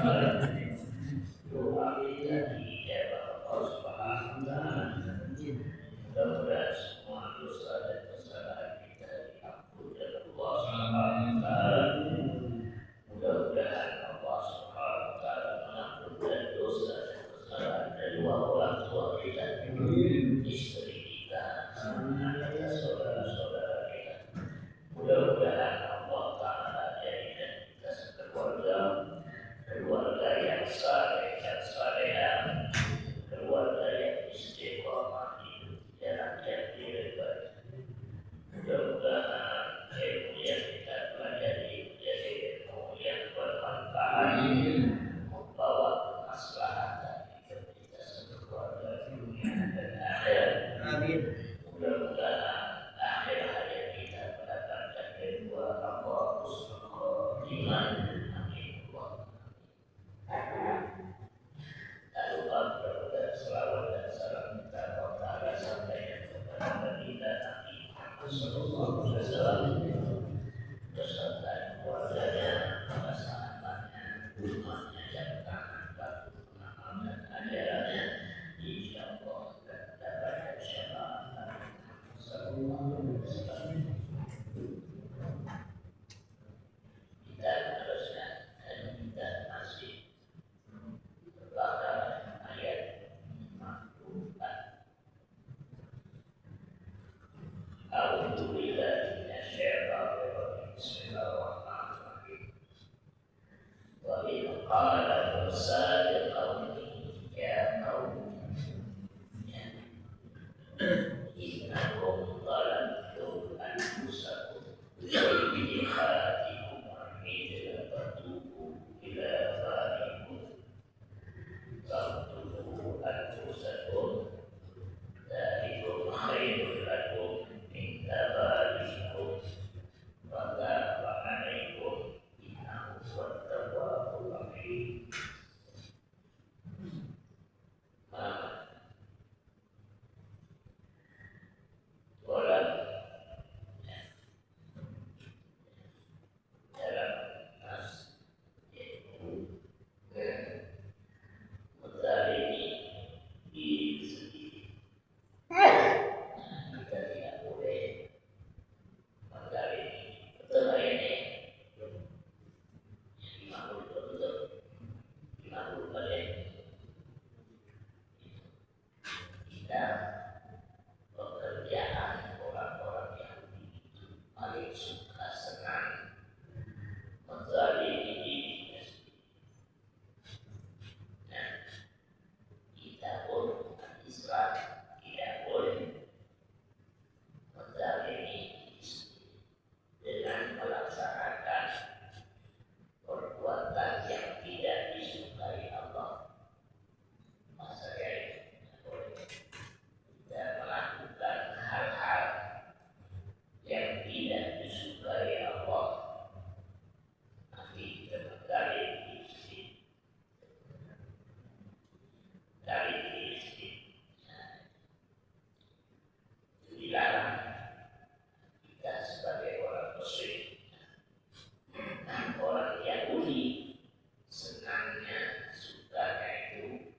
doa kita dijawab Allah Subhanahu wa Ta'ala. Mudah-mudahan semua dosa dan kesalahan kita diampuni oleh Allah Subhanahu wa Ta'ala. Mudah-mudahan Allah Subhanahu wa Ta'ala mengampunkan dosa dan kesalahan dari orang tua kita, istri kita, anak kita, saudara-saudara kita. Mudah-mudahan Allah Ta'ala jadikan kita sekeluarga yang saleh dan saleha, keluarga yang istiqomah di jalan yang diridhoi. Mudah-mudahan ilmu yang kita pelajari menjadi ilmu yang bermanfaat, membawa kemaslahatan hidup kita sebagai keluarga dunia dan akhirat. Amin. Mudah-mudahan akhir hayat kita mendapatkan ridha Allah Subhanahu wa Ta'ala. Tak lupa berdoa selawat dan salam kita kepada sampaikan kepada Nabi Muhammad sallallahu alaihi wasallam beserta keluarganya, para sahabatnya, umatnya yang taat patuh dan ajarannya, insyaallah dapat syafaat sallallahu alaihi wasallam. Kita teruskan dan kita masih pada ayat 54. A'udzu billahi minasyaitonir rajim. Bismillahirrahmanirrahim. Wa in qala Musa liqaumihi ya qaumi innakum zalamtum anfusakum wa bi'ikhadikum al-hijra fatubu ila barikum faqtulu anfusakum dzalikum khairul lakum inda barikum wa taba 'alaikum innahu huwat tawwabur rahim. Dalam nas yaitu menzalimi diri sendiri. Kita tidak boleh menzalimi. Betul ini dimakul betul, dimakul balik. Kita pekerjaan orang-orang Yahudi itu paling suka senang menzalimi dirinya sendiri. Nah, kita pun umat Islam tidak boleh menzalimi diri sendiri dengan melaksanakan perbuatan yang tidak disukai Allah. Maksudnya tidak boleh kita melakukan hal-hal yang tidak disukai Allah. Nanti kita menzalimi diri sendiri. Dari diri sendiri. Itu dilarang. Kita sebagai orang Muslim, orang Yahudi, senangnya, sukanya itu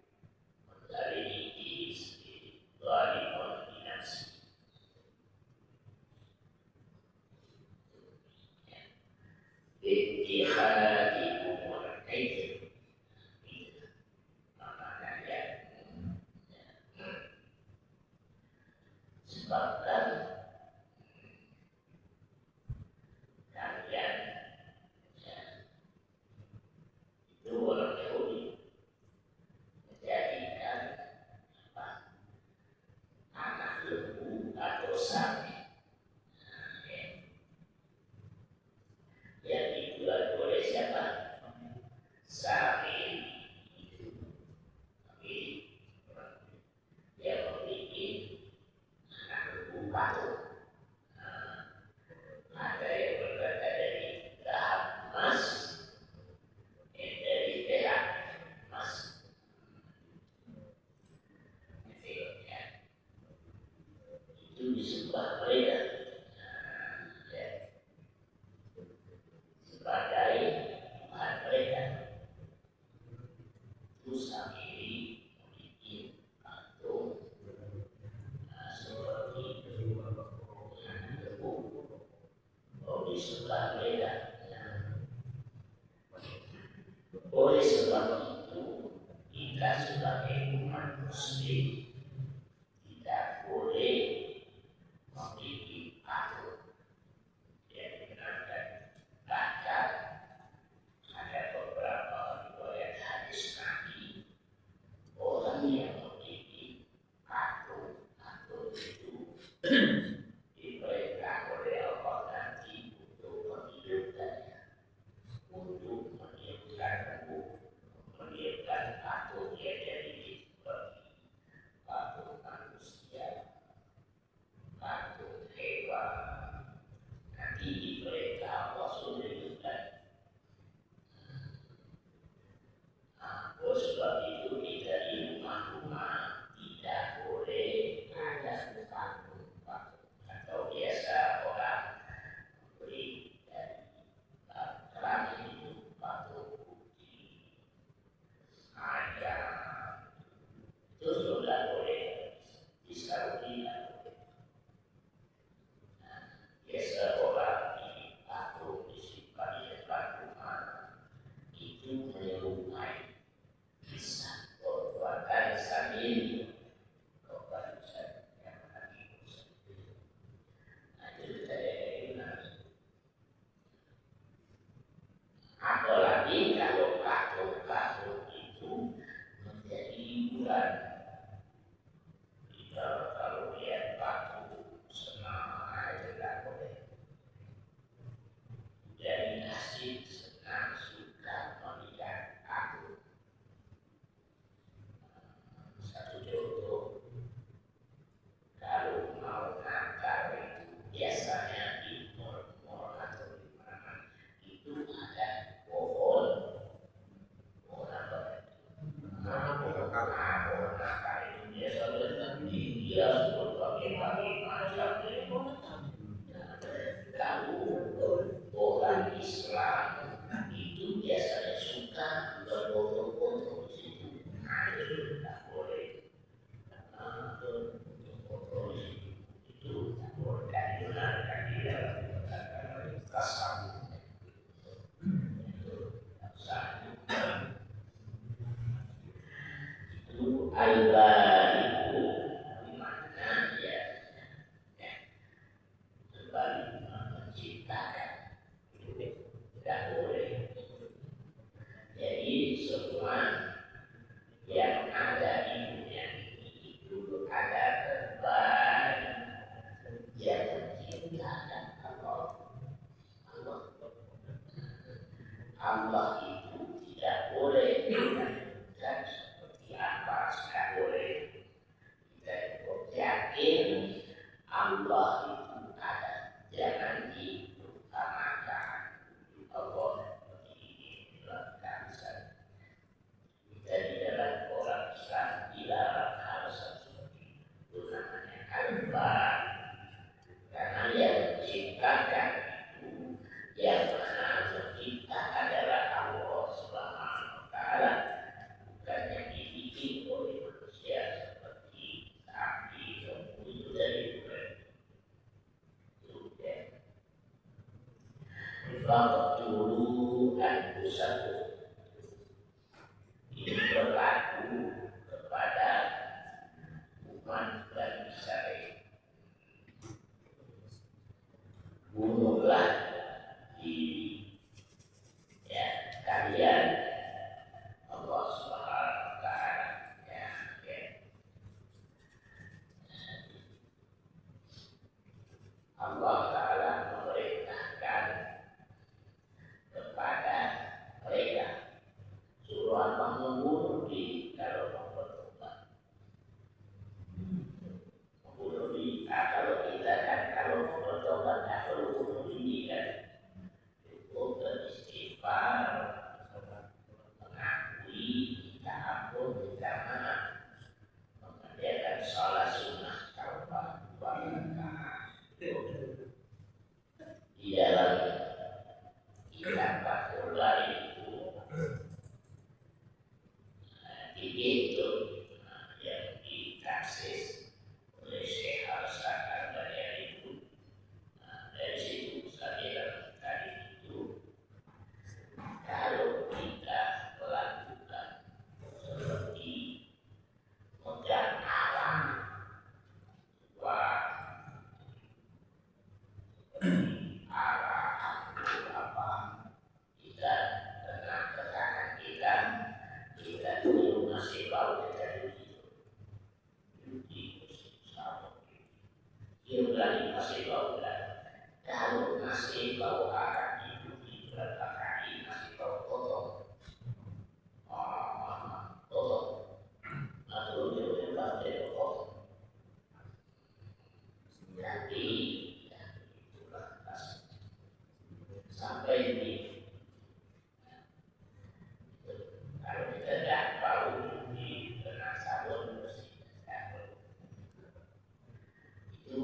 menzalimi diri sendiri. Zalimun li nafsihi. Ittikhadikumul ijl. Maknanya sebabkan kalian itu orang Yahudi menjadikan anak lembu atau sapi yang dijual oleh siapa di sebelah mereka. Oleh sebab itu, kita sebagai umat muslim tidak boleh memiliki patung yang digunakan. Bahkan ada beberapa riwayat hadis Nabi, orang yang memiliki patung itu diperintah oleh Allah nanti untuk menghidupkannya, untuk menghidupkan patung yang jadi seperti patung manusia, patung hewan. Nanti diperintah Allah sudah hidupkan. Oleh sebab itu kita di rumah-rumah tidak boleh ada patung atau biasa orang beri dari keramik itu patung putih, ada itu sudah boleh di Saudi. Biasa orang di patung disimpan di depan rumah itu menyerupai bisa perbuatan sambil kebarusan yang lagi itu saya apalagi kalau patung-patung itu menjadi hiburan. Kalau lihat patung senang aja tidak boleh. Dari nasib senang suka melihat patung. Satu contoh, kalau mau Natal itu biasanya di mal-mal atau di mana itu ada pohon apa? Pohon Natal itu biasanya dihias berbagai macam. Kalau orang Islam itu biasanya suka berfoto-foto di situ. Itu tidak boleh. Itu dan dibenarkan di dalam tasawuf. Itu al-bari'u di mana dia kembali menciptakan. Itu tidak boleh. Jadi semua yang ada di dunia ini itu ada kembali yang menciptakan Allah itu tidak boleh dan seperti apa tidak boleh. Kita yakin Allah itu ada, jangan diutamakan Allah seperti kita di dalam orang Islam dilarang hal seperti itu, namanya al-bar. Karena yang menciptakan itu, yang mana mencipta adalah Allah Subhanahu wa Ta'ala, bukan yang dibikin oleh manusia seperti sapi, lembu itu dari bulan. Faqtulu anfusakum. Ini berlaku kepada umat Bani Israil. Bunuhlah diri kalian. Allah Subhanahu wa Ta'ala Allah Ta'ala memerintahkan kepada mereka suruh Allah membunuh diri kalau mau bertobat. Membunuh diri, kalau kita kan kalau mau bertobat tak perlu bunuh diri kan. Cukup beristighfar, mengakui minta ampun, minta maaf, mengerjakan sholat sunnah taubat di dalam kitab Fathul Bari itu itu yang ditaksis oleh Syekh Al-Sa'ad itu dari situ saya masih bau akan hidup di belakang masih bau kotor. Kotor. Atau dia pakai kotor. Jadi itulah sampai di kalau kita tidak bau di kena sabun bersih itu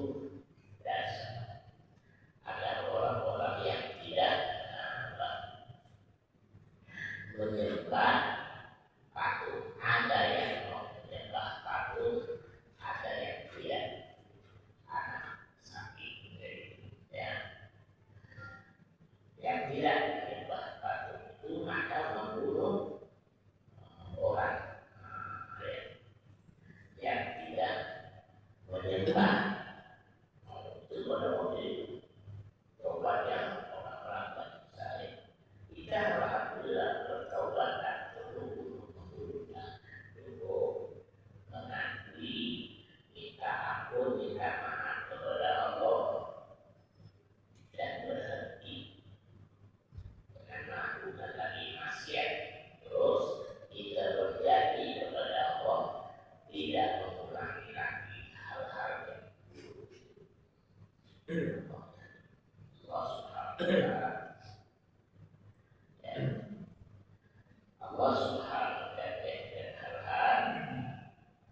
dasar. Ada orang-orang yang tidak menyembah patung, ada yang mau menyembah patung, ada yang tidak. Anak saking yang tidak menyembah patung itu maka membunuh orang yang tidak menyembah itu pada waktu itu taubatnya orang-orang Bani Israel. Kita alhamdulillah bertaubat dan berdoa mengakui minta ampun, minta maaf kepada Allah dan berhenti dengan melakukan lagi maksiat. Terus kita berjanji kepada Allah tidak mengulangi lagi hal-hal yang Allah Subhanahu wa Ta'ala. Allah Subhanahu wa Ta'ala dan hal-hal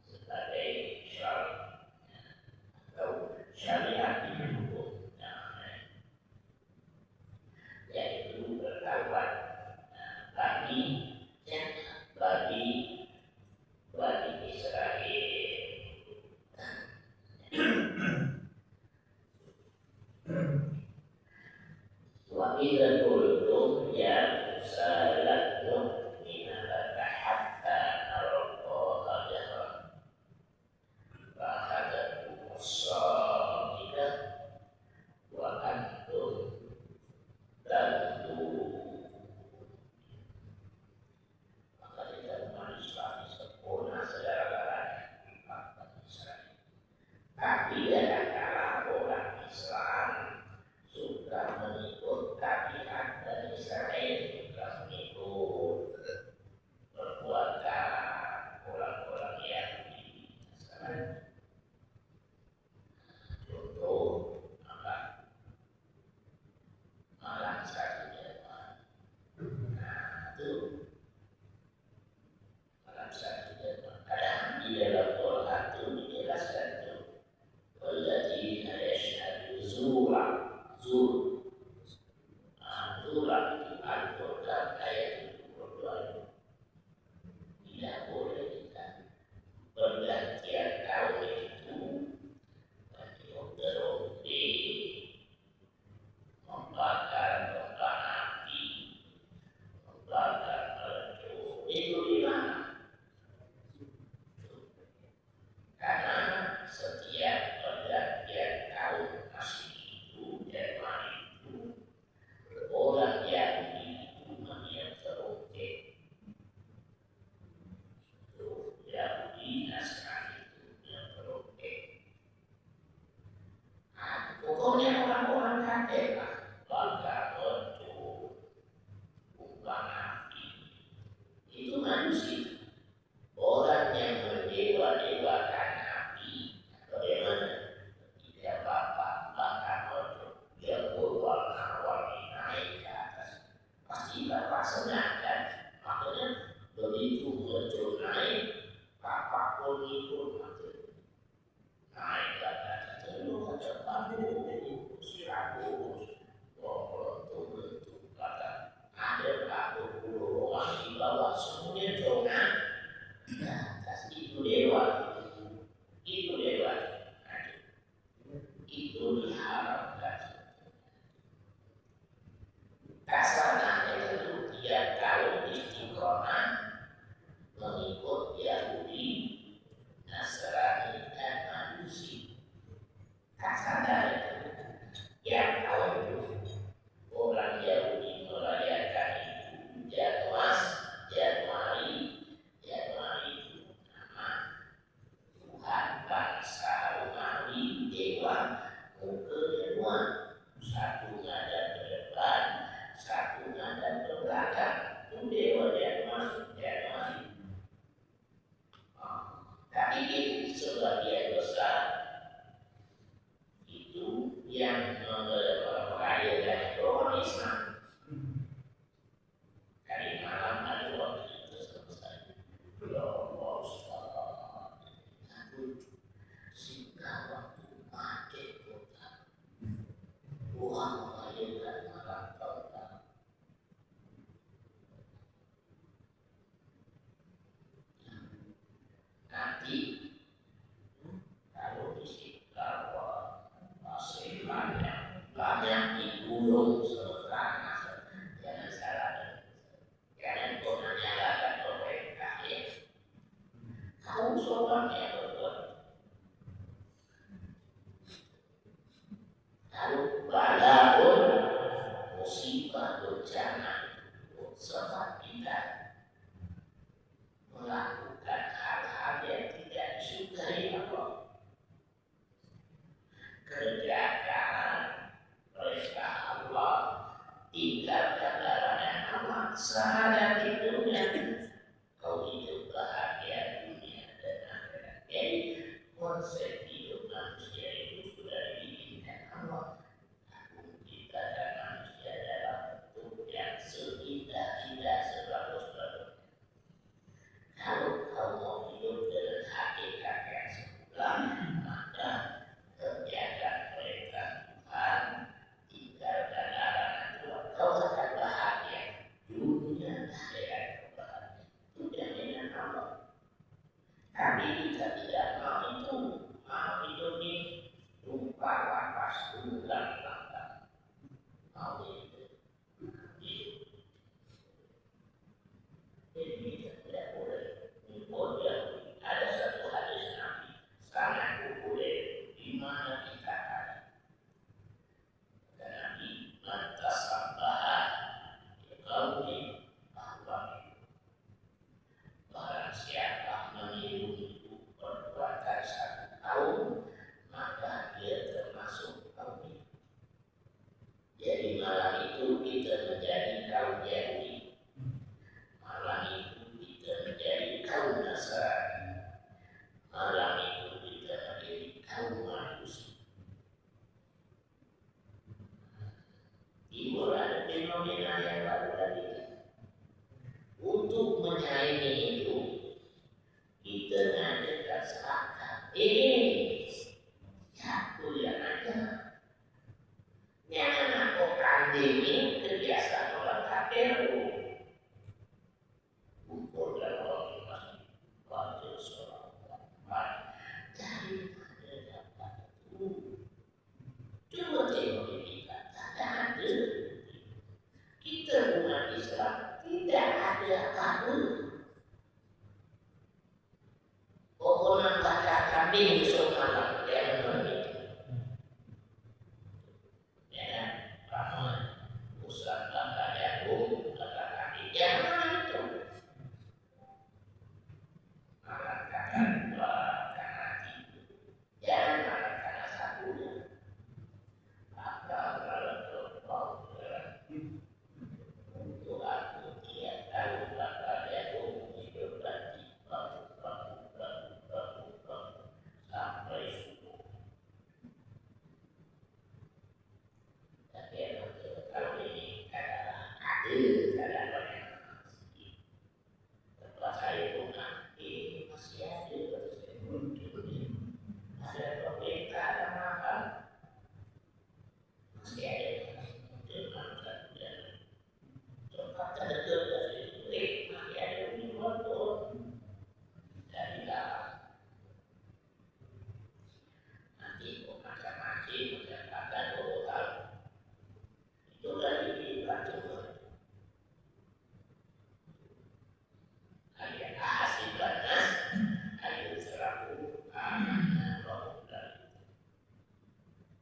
sebagai syariat atau syariat di hukum, yaitu bertaubat bagi bagi Israel. Wa idza qultum ya Musa lan nu'mina laka hatta narallaha jahra fa hadakum as-sadiqa wa antum tanzurun. Maka kita umat Islam sempurna segala-galanya tapi ada kala orang Islam suka mengikut tabiat tinggalkan larangan Allah, syahadat itu kau hidup bahagia dunia dan akhirat. Jadi konsep hidup manusia itu sudah dibikinkan Allah. Aku menciptakan manusia dalam bentuk yang seindah-indah, sebagus-bagus. Kalau kau mau hidup dengan hakikat yang semula, maka kerjakan perintah Tuhan, tinggalkan larangan Tuhan. Kau akan bahagia dunia akhirat. Itu jaminan Allah. Tapi kita tidak mau itu, mau hidup di rupa lapas ulang-ulang. Mau hidup. Jadi kita tidak boleh menggoda. Ada satu hadis Nabi sangat populer di mana kita ada. Kata Nabi, "Mantasabbaha biqaulin bahwa barang siapa meniru perbuatan satu kaum, maka dia termasuk kaum itu." Jadi malam itu kita menjadi kaum Yahudi. Malam itu kita menjadi kaum Nasrani. Malam itu kita menjadi kaum Majusi. Timbul ada fenomena yang baru lagi. Untuk menyaingi itu, kita ngadakan sepakat. Satu yang aja. Jangan aku kandungi kebiasaan orang KPU. Kumpul dalam orang masih baca sholat dari mana dapat itu? Coba tengok kita, tak ada. Kita umat Islam tidak ada kabel. Pokoknya baca kambing besok malam, jangan begitu. Ya, ramai Ustaz baca jagung, baca kambing, jangan itu. Makan dua, karena tiga, jangan karena satunya. Maka kalau terlalu untuk aku dia tahu baca jagung hidup nanti sampai subuh. Tapi kalau ini adalah ada yang tempat saya pun masih ada pemerintah ada makan masih ada dengan dan tempat terdekat dari masih ada di luar dari dalam nanti macam-macam ada lokal itu dari dibantu kalian asik banget ayo serabu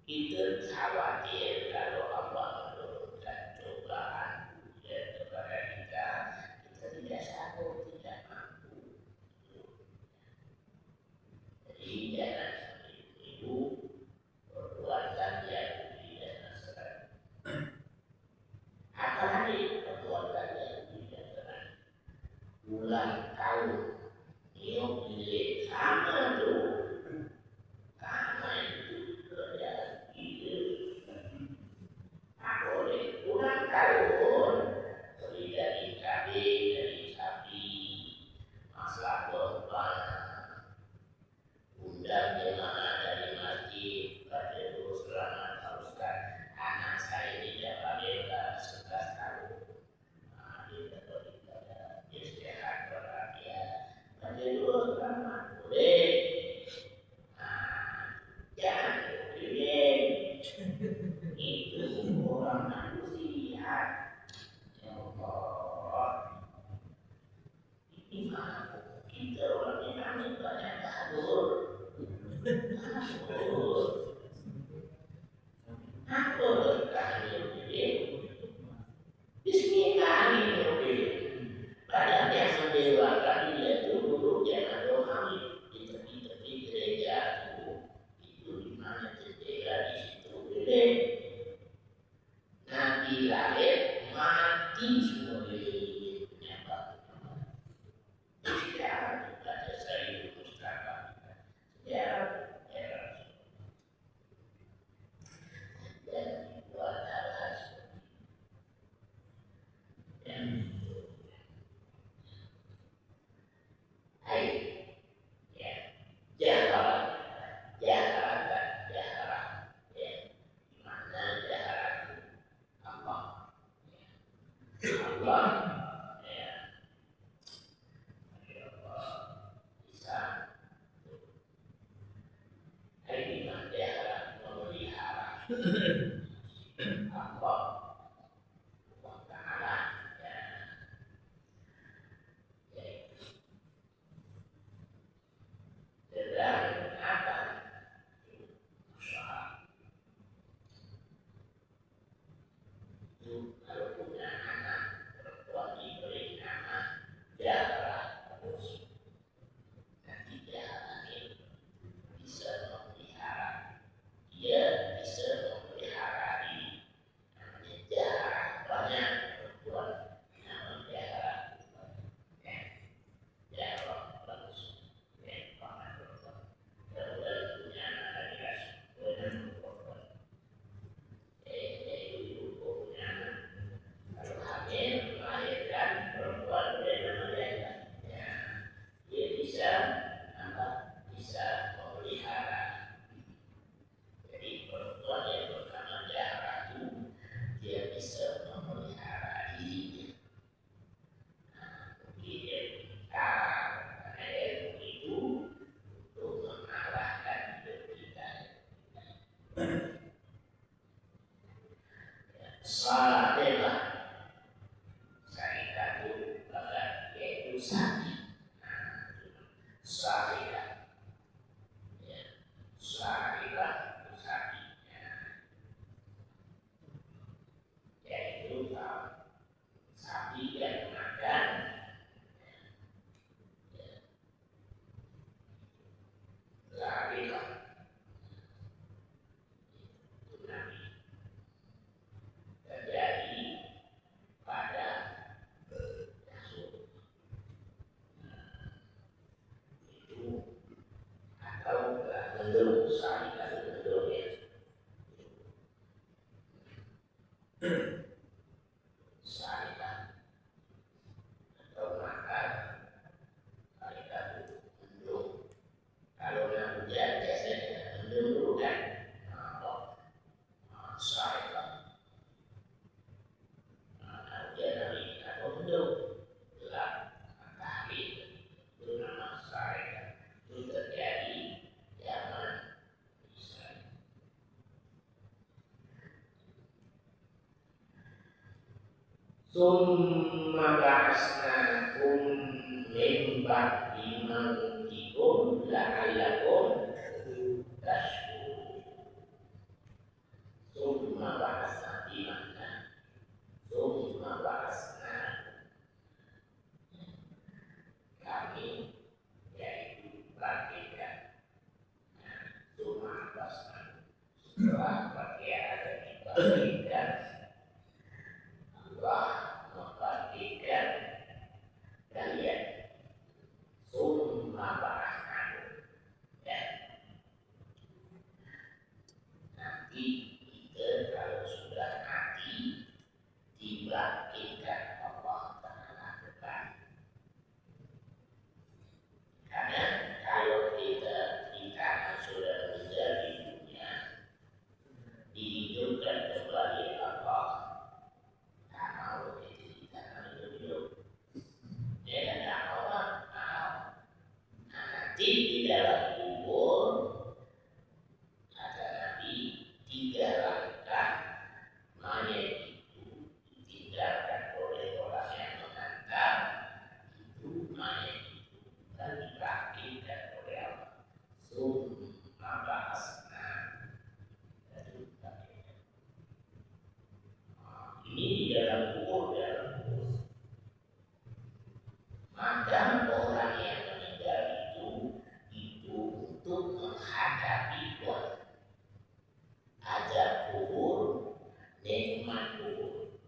kita khawatir kalau Allah menurunkan cobaan kepada kita tidak sanggup, tidak mampu. Jadi jangan itu perbuatan Yahudi dan Nasrani. Apalagi perbuatan Yahudi dan Nasrani. Ulang tahun New Year sama tuh, sama itu kerja itu. Boleh ulang tahun beli dari kambing, dari sapi, masak korban, undang jemaah dari masjid, baca doa selamat Pak Ustaz. Anak saya ini dapat bebas 11 tahun. Dia dapat ibadah, dia sehat berat. lahir mati semua di penyebab sejarah pada Sayyid Mustafa sejarah dan buat hal-hal yang baik ya jahat jahat ya mana jahat apa Allah ya bisa hari mana jahat memelihara apa Taala sedang apa usaha itu kalau punya anak perempuan diberi nama Zahra terus nanti Zahra ini bisa memelihara dia bisa memelihara diri namanya Zahra banyak perempuan nama Zahra Zahra bagus banyak perempuan kalau punya anak laki-laki dengan perempuan ibu punya anak kalau hamil melahirkan perempuan dengan mereka ya dia bisa apa bisa memelihara jadi perempuan yang bernama Zahra itu dia bisa memelihara dirinya dia pintar karena ilmu itu untuk mengalahkan hidup kita salatnya saya itu bahkan yaitu sakit sakit ya sakit itu sakitnya yaitu sapi yang makan sakit itu nanti terjadi pada kasus itu atau mendung sakit atau mendung ya sakit atau makan sakit itu mendung kalau yang hujan biasanya mendung dulu kan sakit hujan hari atau mendung gelap matahari itu nama sakit itu terjadi zaman Israel. Summa ba'asnakum min ba'di mautikum la'allakum tashkurun. Summa ba'asna dimana summa ba'asna kami yaitu bangkitkan summa ba'asna setelah bagi ada dibangkitkan Allah membangkitkan kalian summa ba'asna ya nanti kita kalau sudah mati dibangkitkan Allah Ta'ala kembali karena kalau kita sudah meninggal di dunia dihidupkan kembali Allah tak mau kita hidup dia tidak mau nanti di dalam kubur ada nanti 3 langkah mayat itu ditinggalkan oleh orang yang mengantar itu mayat itu dan dibangkitkan oleh Allah summa ba'asna ini di dalam kubur maka orang yang meninggal itu untuk menghadapi Tuhan azab kubur nikmat kubur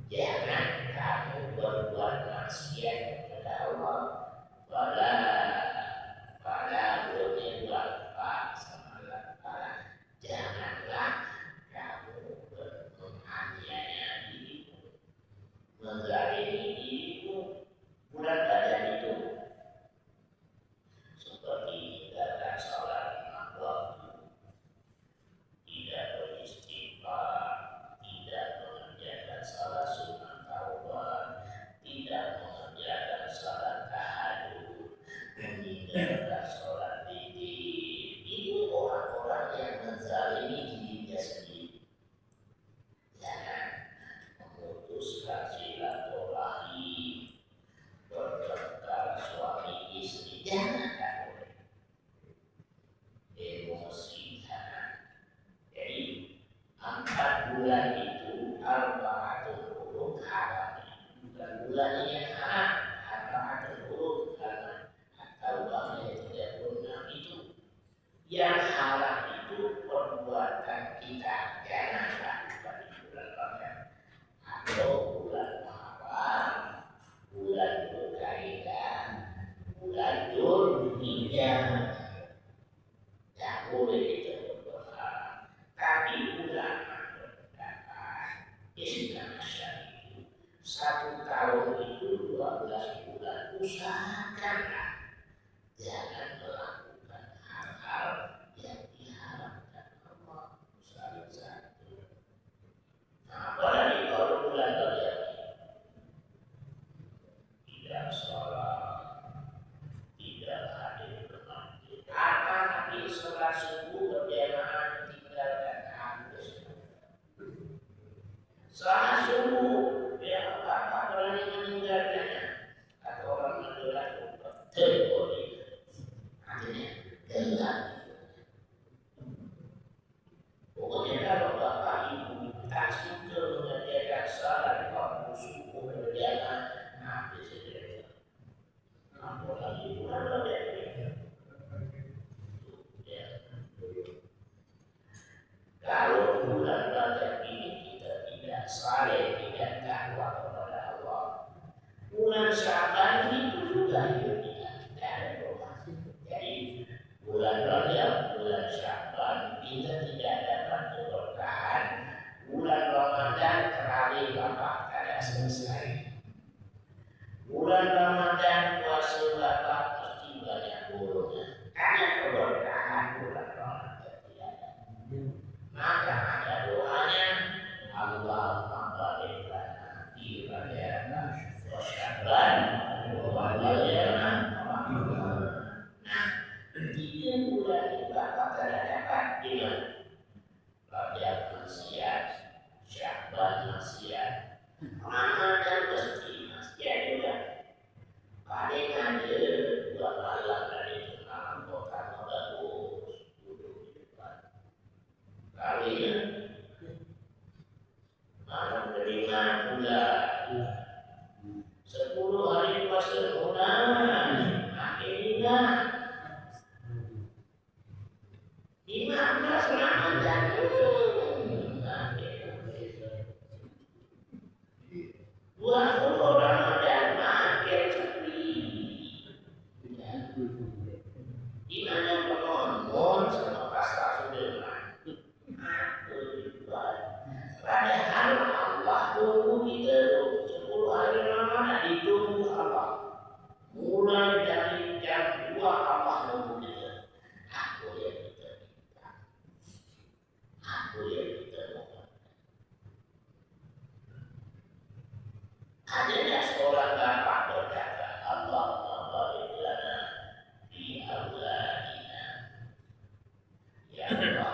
Jangan kamu berbuat maksiat kepada Allah. Wala pada berbuat sama Allah. Janganlah kamu menganiaya dirimu, menzalimi dirimu, bulan badan itu seperti meninggalkan sholat lima waktu, tidak beristighfar, tidak mengerjakan salat sunat taubat, tidak mengerjakan salat tahajud, meninggalkan salat witir. Itu orang-orang yang menzalimi dirinya sendiri. Jangan memutuskan silaturahim, bertengkar suami istri, jangan boleh. Emosi jangan. Jadi 4 bulan itu arba'atul huruf haram. Bulan yang haram, arba'atul huruf haram. Arba'atul 36 itu. Yang haram itu perbuatan kita. Jangan lakukan di bulan Ramadan. Atau bulan haram, bulan berkaitan, bulan Dzulhijjah. Tak boleh kita berdoa. Tapi ulama berpendapat istilah syariah 1 tahun itu 12 bulan. Usahakanlah jangan melakukan hal-hal yang diharamkan Allah. Usahakan. Apalagi kalau bulan Rajab tidak sholat, tidak hadir ke masjid. Nabi sholat subuh berjamaah tinggalkan habis. Sholat subuh ya apa berani meninggalkannya? Atau orang Madura terboleh. Artinya gelap. Pokoknya kalau bapak ibu tak suka mengerjakan sholat waktu subuh berjamaah habis saja. Apalagi bulan Rajab. Kalau bulan Rajab ini kita tidak saleh, tidak takwa kepada Allah. Bulan Syaban itu juga tidak ada doa. Jadi bulan Rajab, bulan Syaban kita tidak dapat keberkahan. Bulan Ramadan terakhir Bapak tidak selesai. Bulan Ramadan puasa Bapak mesti banyak buruknya. Karena keberkahan bulan Ramadan tidak ada. Maka ada doanya Allahumma barik lana fi Rajab wa Sya'ban wa baligna. Nah, 3 bulan itu Bapak tidak dapat dengan Rajab maksiat, Sya'ban maksiat, Ramadan mesti maksiat juga. Paling ada 2 malam dari malam kota bagus. Kalinya malam kelima bulan 10 hari puasa bulan akhirnya 15 Ramadan 20 Ramadan makin sepi. Di mana penonton sama pasar sudah padahal Allah tunggu kita 10 hari Ramadan ditunggu Allah. Mulai dari jam 2 Allah tunggu kita. Aku yang kita minta. Aku yang kita mohon. Adanya seorang bapak berkata, Allahumma barik lana fi auladina. Ya Allah,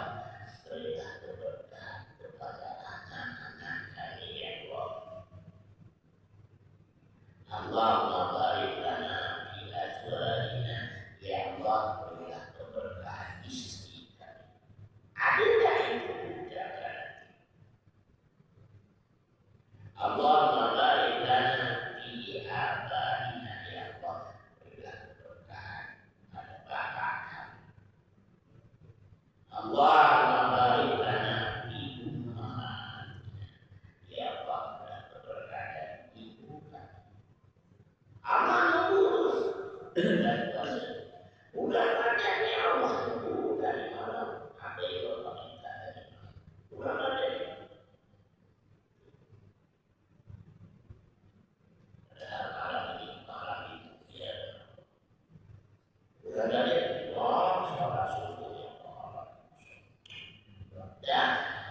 berilah keberkahan kepada anak-anak kami ya Allah. Allahumma barik lana fi azwajina. Ya Allah, berilah keberkahan istri kami. Adakah itu ucapan? Allahumma barik lana fi abaina. Ya Allah, berilah keberkahan pada bapak kami. Allahumma barik lana fi ummahatina. Ya Allah, berilah keberkahan dan kuasa. Bukan adanya Allah, bukan malam apa itu Allah kita, bukan adanya. Padahal malam itu ya, bukan adanya. Allah salah satunya Allah dan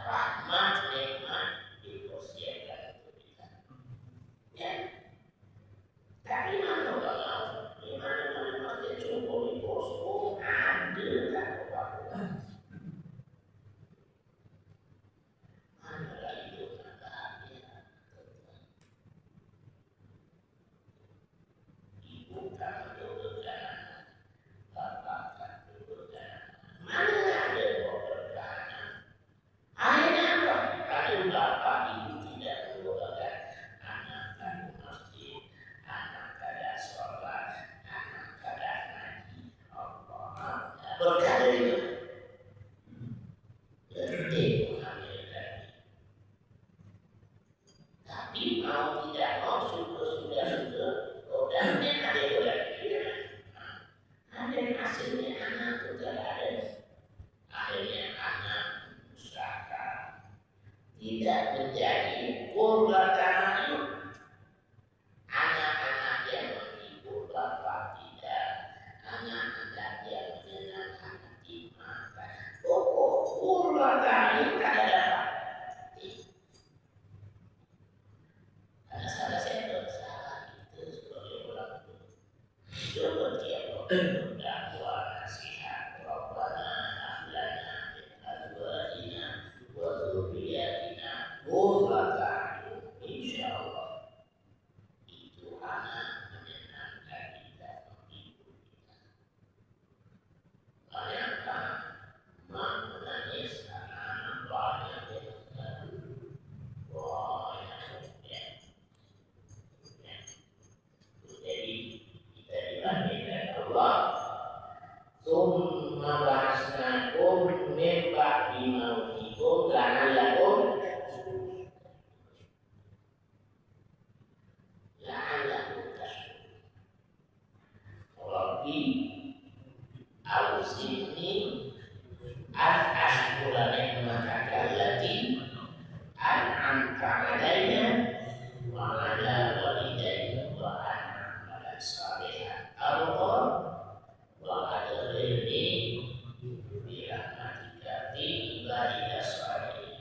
rahmat nikmat dipersiapkan untuk kita. Ya. Tapi mana orang di mana masjid subuh di posko ada tak apa-apa. Mana lagi itu tak bahagia. Ibu tak berkenan, bapak tak berkenan. Mana ada berkenan? Akhirnya apa? Kalau bapak ibu tidak berkenan, anak tak masjid, anak kada sholat, anak kada ngaji, Allah berkah dari mana? Gede mengambil dari. Tapi mau tidak mau sudah dan ada lagi. Ada hasilnya anak tidak ada. Akhirnya anak usaha tidak menjadi korban. Anak-anak yang menghibur bapak tidak, anak-anak yang menyenangkan hati maka pokok kurban tadi tak ada dapat. Karena salah saya bersalah itu sebagai orang tua. Seperti apa? Dakwah nasihat, Rabbana ahlana azwajina wa dzurriyyatina qurrata a'yun. Insyaallah itu anak menyenangkan kita, menghibur kita. Bayangkan mak menangis karena anak banyak yang terlalu. Wah, ya. Jadi kita dilahirkan Allah. Summa ba'atsnakum min ba'di mautikum la'allakum tashkurun. Rabbi awzi'ni an ashkura ni'mataka allati an'amta 'alayya wa 'ala walidayya wa an a'mala shalihan tardah wa adkhilni bi rahmatika fi ibadika sholihin.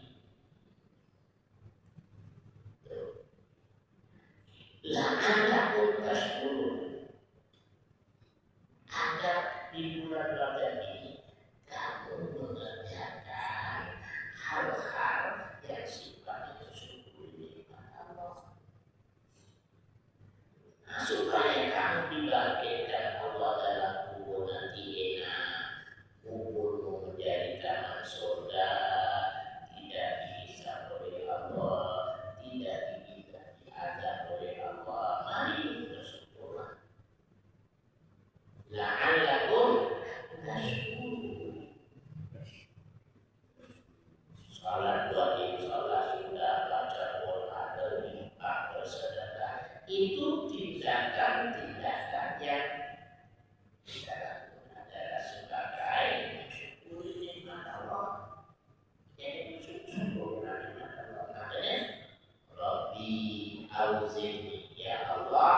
La'allakum tashkurun. Agar di bulan Ramadan ini kamu mengerjakan hal-hal yang sifatnya syukur nikmat Allah. Nah, supaya kamu dibangkitkan Allah dalam kubur nanti kuburmu menjadi taman surga, tidak dihisab oleh Allah, tidak diazab oleh Allah. Mari bersyukurlah. La'allakum tashkurun. Salat wajib, salat sunnah, baca Quran, berinfak, bersedekah, itu tindakan-tindakan yang kita lakukan adalah sebagai mensyukuri nikmat Allah. Jadi syukurlah nikmat Allah. Makanya Rabbi auzi'ni, ya Allah,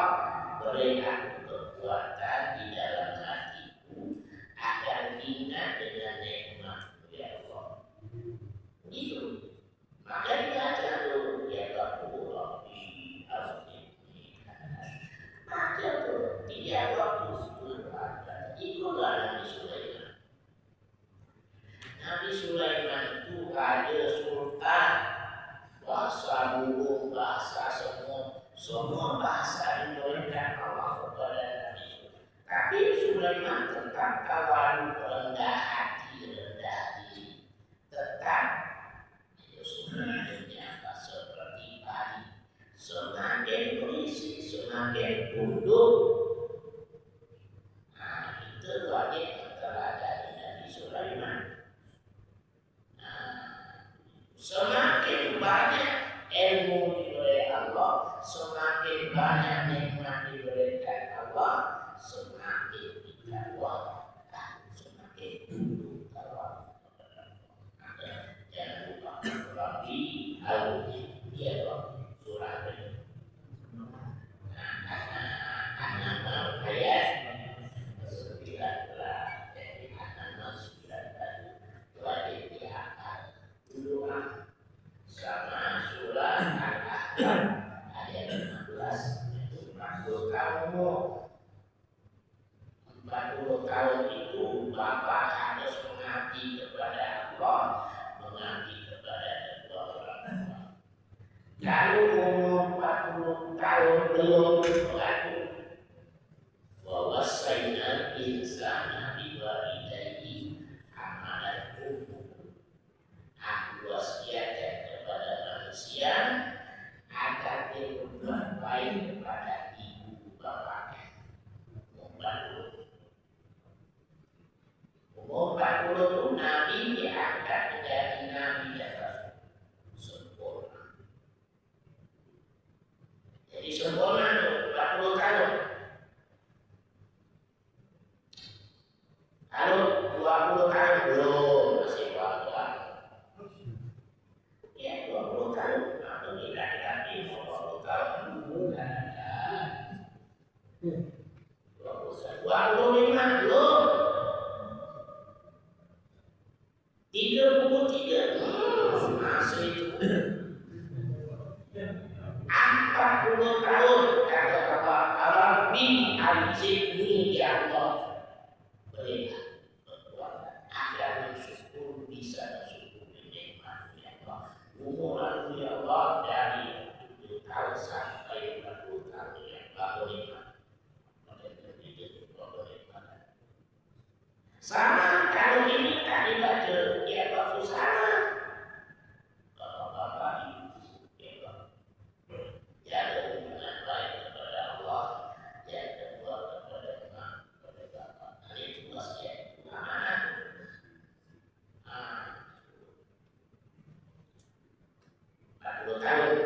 beri aku kekuatan di dalam hatiku agar ingat dengan nikmat-Mu ya Allah. Itu maka dibaca dulu ya Rabbi auzi'ni. Baca tuh 3 waktu sebelum ada. Itulah Nabi Sulaiman. Nabi Sulaiman itu ada sultan, bahasa burung, bahasa semua bahasa diberikan Allah kepada Nabi Sulaiman. Tapi Sulaiman tetap tawadhu, rendah hati, rendah diri, tetap itu sebenarnya seperti padi, semakin berisi, semakin tunduk. Nah, itu wajib terhadap Nabi Sulaiman. Semakin banyak ilmu diberi Allah, semakin banyak nikmat diberikan Allah, semakin ayat 15 itu 40 tahun. 40 tahun itu Bapak harus mengabdi kepada Allah, mengabdi kepada kedua orang tua. Kalau umur 40 tahun belum berlaku, bahwa sayyidina insana biwalidayhi amalan aku wasiatkan kepada manusia agar dia berbuat baik kepada ibu bapaknya. Umur 40 itu Nabi diangkat menjadi Nabi dan Rasul sempurna. Jadi sempurna itu 40 tahun. Kalau 20 tahun belum, masih 20. Ya 20 tahun, atau tidak lagi 20 tahun. 25 belum. 33 masih itu. 40 tahun kata Bapak Rabbi al-Zidni ya Allah. Berilah kekuatan agar bersyukur bisa bersyukur nikmat ya Allah. Umur aku ya Allah dari 7 tahun sampai 40 tahun ya Allah nikmat. Sama kalau ini tadi baca ya waktu sama bapak-bapak ibu ya jaga hubungan baik kepada Allah, yang kedua kepada emak, kepada bapak. Hal itu wasiat amanah. 40 tahun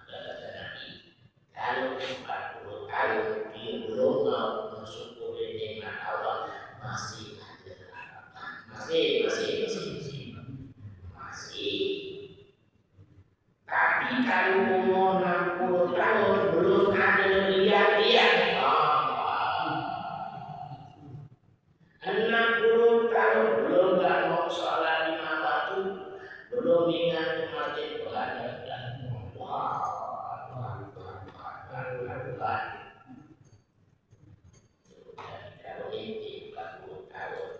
ada kata Nabi, kalau 40 tahun dia belum mau mensyukuri nikmat Allah, masih ada harapan. Masih. Tapi kalau umur 60 tahun belum ada lihat-lihat. 60 tahun belum gak mau sholat 5 waktu, belum ingat ke masjid belajar. Kalau ini 40 tahun.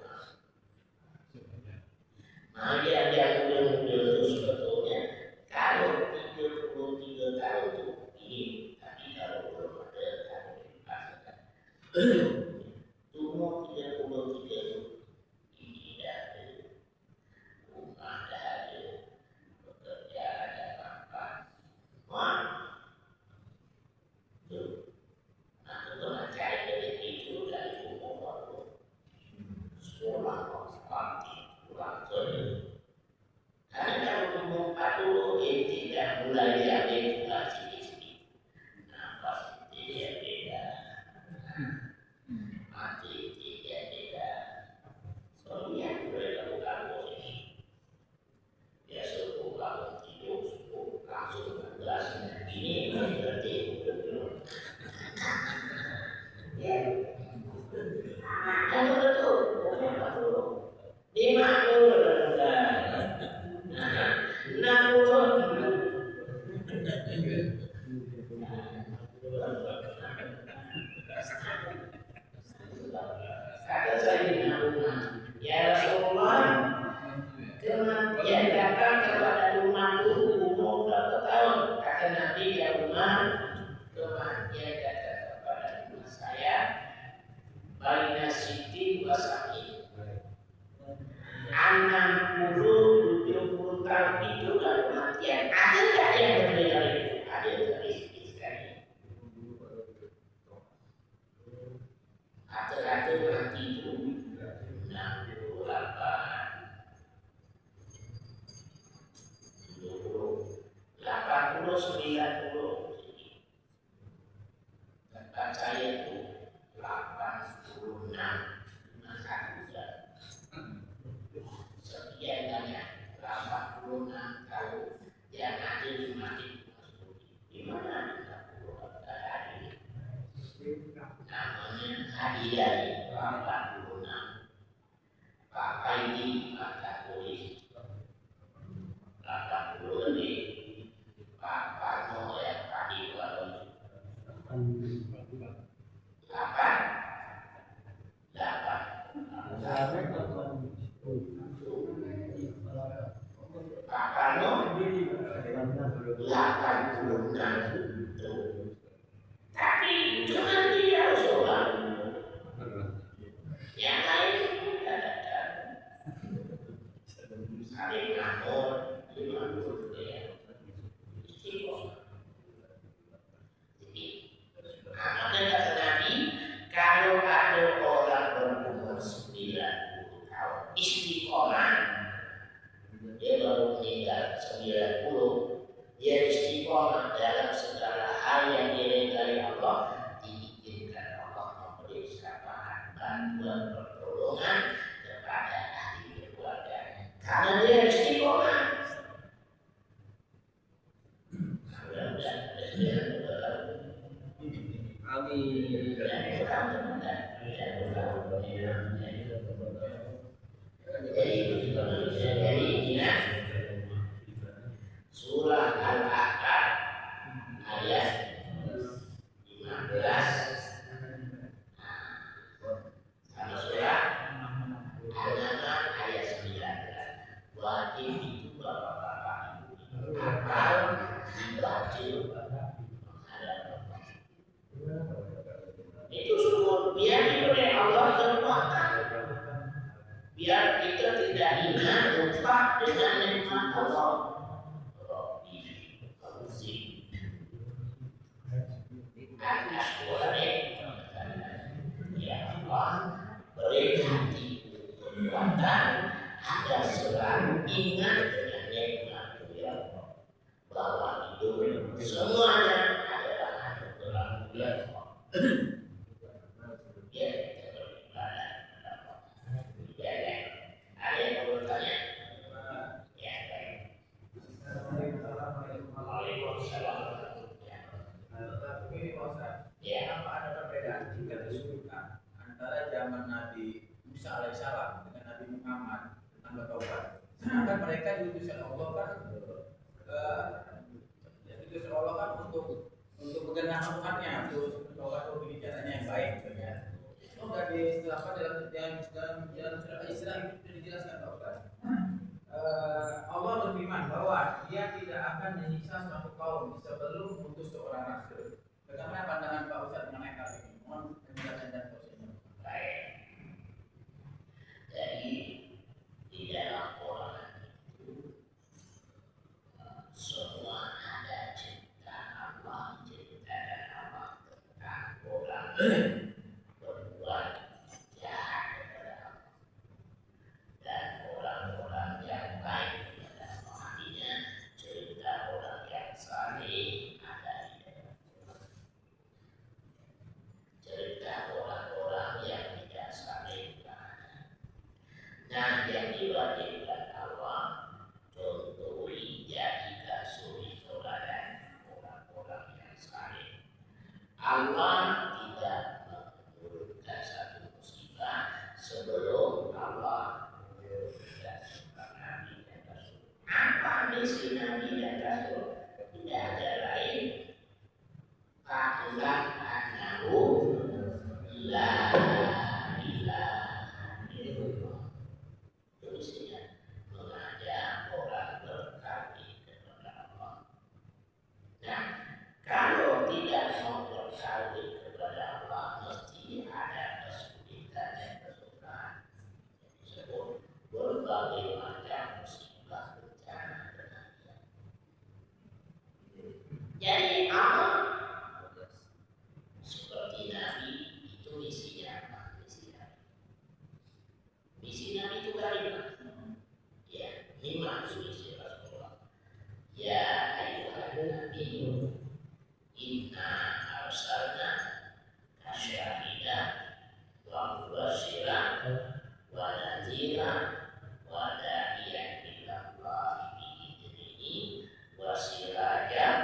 Nah, yang muda-muda itu sebetulnya kalau 33 tahun itu ini, tapi kalau belum ada tahun dipasangkan. Umur 33 itu ini dah ada rumah, dah ada bekerja, ada apa-apa. Wah, itu. Nah, itu mencari rezeki itu dari umur waktu sekolah, sekolah, pulang kerja. Karena kalau umur 40 tidak mulai diambil juga sedikit-sedikit. Nah, pasti dia beda. Mati dia beda. Soalnya boleh kamu ini. Ya suruh kamu tidur, suruh langsung tugas. Ini berarti betul. Ya. Kamu betul. Umur 40. 50 kata Sayyidina Umar, ya Rasulullah, kematian datang kepada umatku umur berapa tahun? Kata Nabi ya Umar, kematian datang kepada umat saya baina siti wa sa'i. 60-70 tahun itu kan kematian. Ada nggak yang berbeda itu? Ada tapi sedikit sekali. Rata-rata mati itu 68, 70, 80, 90. Tempat saya itu 86, 51. Sekian banyak 86 tahun yang ada di masjid di mana ada ini namanya hadiah 86. Bapak ini kata tulis 80 lebih. Pak 86 itu. Tapi cuma dia seorang, yang lain tidak ada. Saling ngomong, dimanapun dia istiqomah. Jadi, maka kata Nabi, kalau ada orang berumur 90 tahun istiqomah, dia baru meninggal 90, dia istiqomah dalam segala hal yang diridai Allah, diizinkan Allah memberi syafaat, bantuan, pertolongan kepada ahli keluarganya. Karena dia istiqomah. Mudah-mudahan presiden berlalu. Amin. Jadi ingat surah Al-Ahqaf ayat 15 sama surah Al-An'am ayat 19. Wajib itu bapak-bapak hafal, dibaca, itu syukur biar diberi Allah kekuatan, biar kita tidak ingat lupa dengan nikmat Allah. Ya Allah, beri hati kekuatan agar selalu ingat dengan nikmat ya Allah, bahwa itu semuanya adalah anugerah ya Allah. Ya, kita beribadah kepada Allah. Ya, ya. Ada yang mau bertanya? Ya, baik. Waalaikumsalam. Begini Pak Ustaz, Ya. apa ada perbedaan jika disebutkan antara zaman Nabi Musa alaihissalam dengan Nabi Muhammad tentang bertobat? Sedangkan mereka diutus Allah kan untuk menggenapkan umatnya, untuk bertobat begini caranya yang baik, ya. Itu sudah dijelaskan dalam surah Al-Isra, itu sudah dijelaskan Pak Ustaz. Allah berfirman bahwa Dia tidak akan menyiksa suatu kaum sebelum mengutus seorang rasul. Bagaimana pandangan Pak Ustaz mengenai hal ini? Mohon penjelasan dan solusinya. Baik. Jadi di dalam Quran itu semua ada cerita Allah, cerita dan Allah tentang orang berbuat jahat kepada Allah dan orang-orang yang baik kepada Allah. Artinya cerita orang yang saleh ada di dalam Quran. Cerita orang-orang yang tidak saleh ada. Nah, yang diwajibkan Allah contoh jika suri saudara orang-orang yang saleh. Allah tidak menurunkan satu musibah sebelum Allah menurunkan seorang Nabi dan Rasul. Apa misi Nabi dan Rasul? Tidak ada lain. Fa'lam annahu la ilaha illallah. Itu misinya mengajak orang berkabung kepada Allah. Nah, kalau tidak mau berkabung kepada Allah, mesti ada kesulitan dan kesusahan. Disebut berbagai macam musibah bencana dan jadi apa? Seperti Nabi itu misinya apa? Misi Nabi itu kalimat. Ya, 5 misi Rasulullah. Ya ayyuhan nabi inna arsalna kasyahida wa mubasyiran wa nadhiran wa da'iyan ila Allah bi'idnihi wa sirajan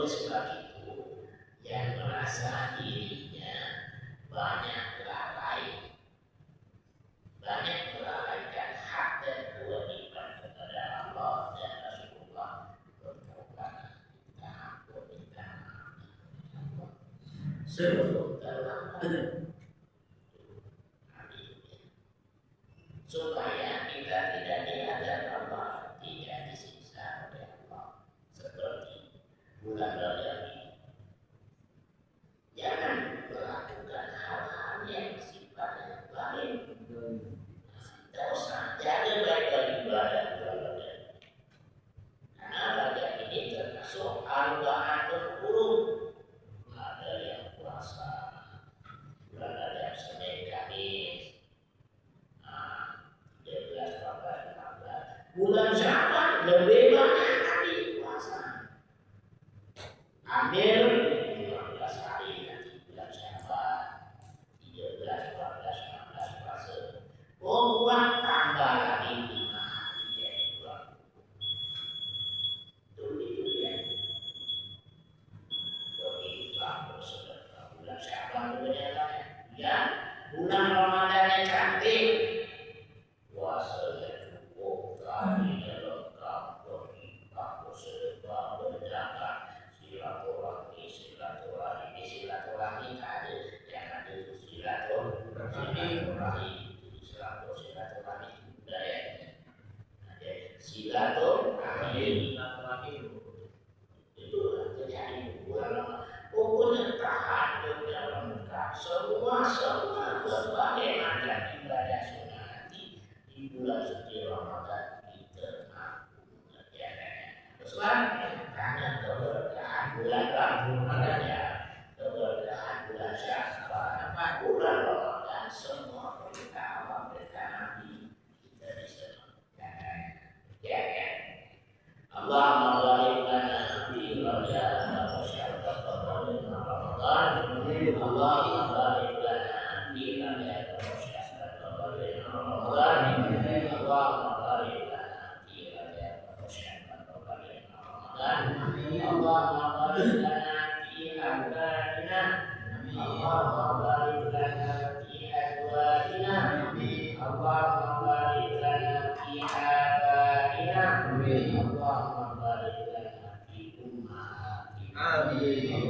Oleh sebab itu, yang merasa dirinya banyak melalaikan hak dan kewajiban kepada Allah dan Rasulullah, bertobatlah, minta ampun sebelum terlambat, supaya kita tidak dihadap Allah, tidak disiksa oleh Allah seperti bulan Rajab ini. Jangan melakukan hal-hal yang sifatnya lain. Tidak usah jaga baik-baik ibadah bulan Rajab. Karena Rajab ini termasuk arba'atul hurum. Ada yang puasa bulan Rajab Senin Kamis, 13, 14, 15. Bulan Syawal lebih banyak lagi puasa. Ambil 15 hari nanti bulan Syawal, 13, 14, 15 puasa. Buat tambah lagi 5 hari yaitu 20. Itu ya. Begitu aku sedang bulan Syawal ternyata ya. Bulan Ramadan yang cantik, puasanya cukup, tadinya lengkap, beribadah, bersedekah, berzakat, silaturahmi tadi yang ada itu silaturahmi budaya. Ada silaturahmi itu terjadi bulan Ramadan. Pokoknya tahajudnya lengkap, semua berbagai macam ibadah sunnah di bulan suci Ramadan kita mampu mengerjakannya. Sebab karena keberkahan bulan Ramadan ya, keberkahan bulan Syawal, bulan Ramadan, semua perintah Allah, perintah Nabi kita bisa mengerjakannya. Allahumma barik lana fi Rajab wa Sya'ban wa balighna Ramadan. Allahumma barik lana fi Rajab wa Sya'ban wa balighna Ramadan. Allahumma barik lana fi Rajab wa Sya'ban wa balighna Ramadan. Allahumma barik lana fi awladina. Allahumma barik lana fi azwajina. Allahumma barik lana fi abaina. Allahumma barik lana fi ummahatina. Amin.